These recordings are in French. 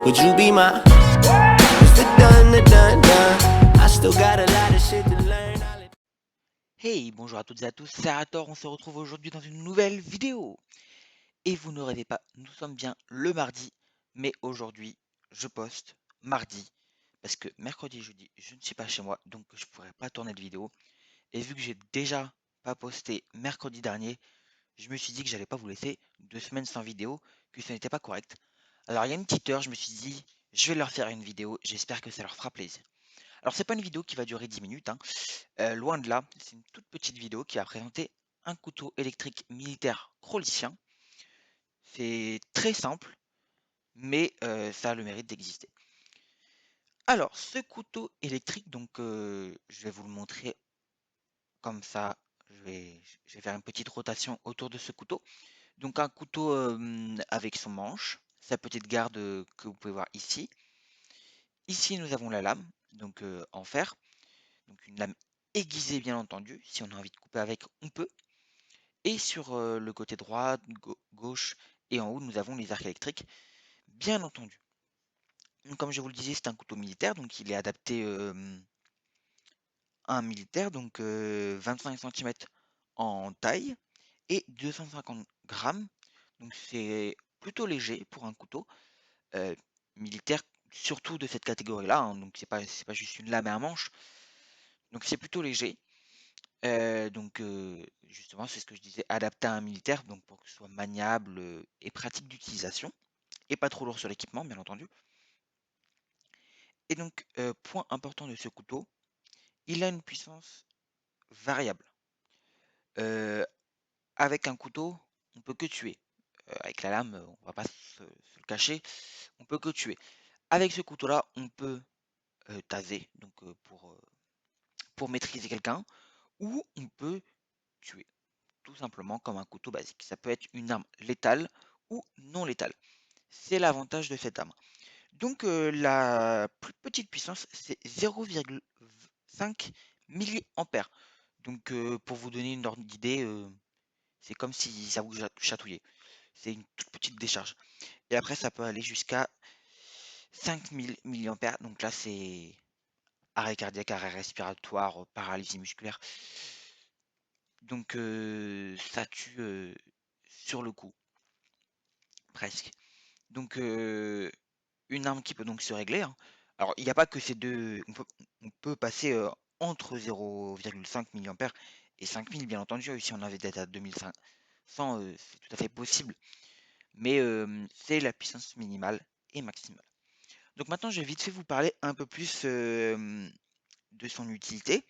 Would you be my It's the done. I still got a lot of shit to learn. Hey, bonjour à toutes et à tous, c'est Arator, on se retrouve aujourd'hui dans une nouvelle vidéo. Et vous ne rêvez pas, nous sommes bien le mardi, mais aujourd'hui, je poste mardi, parce que mercredi et jeudi, je ne suis pas chez moi, donc je ne pourrai pas tourner de vidéo. Et vu que j'ai déjà pas posté mercredi dernier, je me suis dit que j'allais pas vous laisser 2 semaines sans vidéo, que ce n'était pas correct. Alors il y a une petite heure, je me suis dit, je vais leur faire une vidéo, j'espère que ça leur fera plaisir. Alors c'est pas une vidéo qui va durer 10 minutes, hein. Loin de là, c'est une toute petite vidéo qui va présenter un couteau électrique militaire crollicien. C'est très simple, mais ça a le mérite d'exister. Alors, ce couteau électrique, donc je vais vous le montrer comme ça. Je vais faire une petite rotation autour de ce couteau. Donc un couteau avec son manche, sa petite garde que vous pouvez voir ici. Ici, nous avons la lame, donc en fer. Donc une lame aiguisée bien entendu. Si on a envie de couper avec, on peut. Et sur le côté droit, gauche et en haut, nous avons les arcs électriques, bien entendu. Donc, comme je vous le disais, c'est un couteau militaire, donc il est adapté à un militaire, donc 25 cm en taille et 250 grammes. Donc c'est plutôt léger pour un couteau euh, militaire, surtout de cette catégorie-là, hein. Donc c'est pas juste une lame et un manche. Donc c'est plutôt léger. Donc justement, c'est ce que je disais, adapté à un militaire, donc pour que ce soit maniable et pratique d'utilisation, et pas trop lourd sur l'équipement, bien entendu. Et donc, point important de ce couteau, il a une puissance variable. Euh, avec un couteau, on peut que tuer. Avec la lame, on va pas se le cacher, on peut que tuer. Avec ce couteau-là, on peut taser, donc pour maîtriser quelqu'un, ou on peut tuer, tout simplement comme un couteau basique. Ça peut être une arme létale ou non létale. C'est l'avantage de cette arme. Donc la plus petite puissance, c'est 0,5 milliampères. Donc pour vous donner une ordre d'idée, c'est comme si ça vous chatouillait. C'est une toute petite décharge. Et après, ça peut aller jusqu'à 5000 milliampères. Donc là, c'est arrêt cardiaque, arrêt respiratoire, paralysie musculaire. Donc ça tue sur le coup, presque. Donc une arme qui peut donc se régler, hein. Alors, il n'y a pas que ces deux. On peut passer entre 0,5 milliampères et 5000, bien entendu. Si on avait d'être à 2500, c'est tout à fait possible. Mais c'est la puissance minimale et maximale. Donc maintenant, je vais vite fait vous parler un peu plus de son utilité.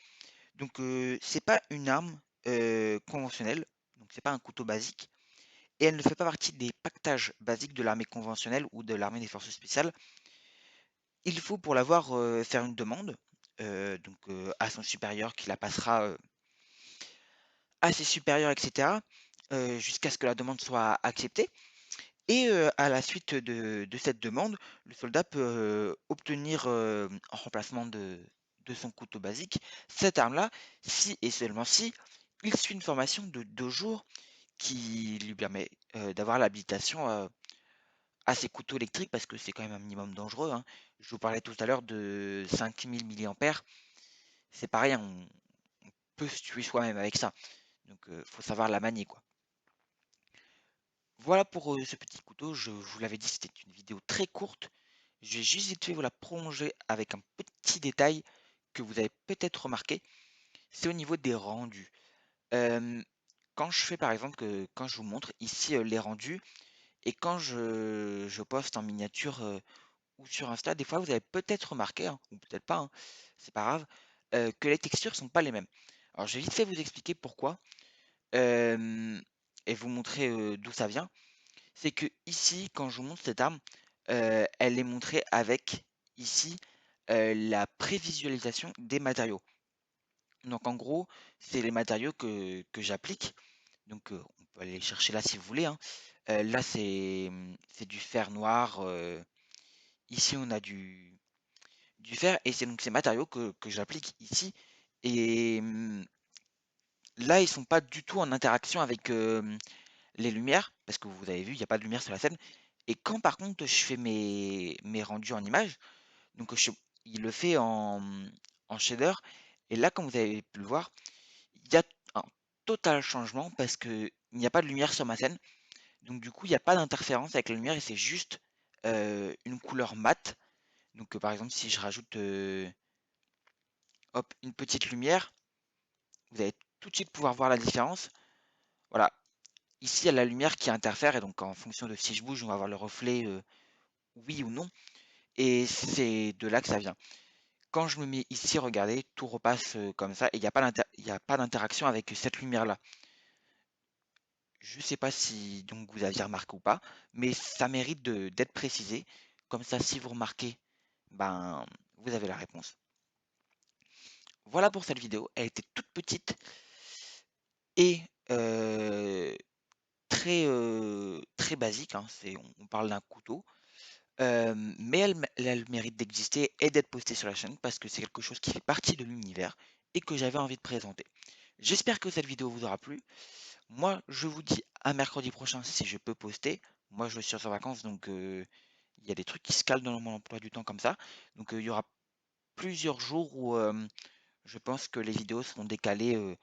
Donc, c'est pas une arme conventionnelle. Donc, c'est pas un couteau basique. Et elle ne fait pas partie des pactages basiques de l'armée conventionnelle ou de l'armée des forces spéciales. Il faut pour l'avoir faire une demande donc à son supérieur qui la passera à ses supérieurs, etc. Jusqu'à ce que la demande soit acceptée. Et à la suite de cette demande, le soldat peut obtenir en remplacement de son couteau basique cette arme-là, si et seulement si il suit une formation de 2 jours qui lui permet d'avoir l'habilitation à ces couteaux électriques parce que c'est quand même un minimum dangereux, hein. Je vous parlais tout à l'heure de 5000 milliampères. C'est pareil, hein, on peut se tuer soi-même avec ça. Donc, faut savoir la manier, quoi. Voilà pour ce petit couteau. Je vous l'avais dit, c'était une vidéo très courte. Je vais juste vite fait vous la prolonger avec un petit détail que vous avez peut-être remarqué. C'est au niveau des rendus. Euh, Quand je fais par exemple, quand je vous montre ici les rendus, et quand je poste en miniature ou sur Insta, des fois vous avez peut-être remarqué, hein, ou peut-être pas, hein, c'est pas grave, que les textures sont pas les mêmes. Alors je vais vite fait vous expliquer pourquoi euh, et vous montrer d'où ça vient. C'est que ici, quand je vous montre cette arme, elle est montrée avec ici la prévisualisation des matériaux. Donc en gros, c'est les matériaux que j'applique. Donc on peut aller les chercher là si vous voulez, hein. Là c'est du fer noir. Ici on a du fer et c'est donc ces matériaux que j'applique ici. Et là ils sont pas du tout en interaction avec les lumières parce que vous avez vu il n'y a pas de lumière sur la scène. Et quand par contre je fais mes rendus en images, donc il le fait en shader. Et là, comme vous avez pu le voir, il y a un total changement parce que il n'y a pas de lumière sur ma scène. Donc du coup, il n'y a pas d'interférence avec la lumière et c'est juste une couleur mate. Donc par exemple, si je rajoute hop, une petite lumière, vous allez tout de suite pouvoir voir la différence. Voilà, ici il y a la lumière qui interfère et donc en fonction de si je bouge, on va avoir le reflet oui ou non. Et c'est de là que ça vient. Quand je me mets ici, regardez, tout repasse comme ça et il n'y a pas d'interaction avec cette lumière-là. Je sais pas si donc vous aviez remarqué ou pas, mais ça mérite d'être précisé. Comme ça, si vous remarquez, ben vous avez la réponse. Voilà pour cette vidéo. Elle était toute petite et très basique, hein. On parle d'un couteau. Mais elle mérite d'exister et d'être postée sur la chaîne parce que c'est quelque chose qui fait partie de l'univers et que j'avais envie de présenter. J'espère que cette vidéo vous aura plu. Moi, je vous dis à mercredi prochain si je peux poster. Moi, je suis en vacances, donc il y a des trucs qui se calent dans mon emploi du temps comme ça. Donc il y aura plusieurs jours où je pense que les vidéos seront décalées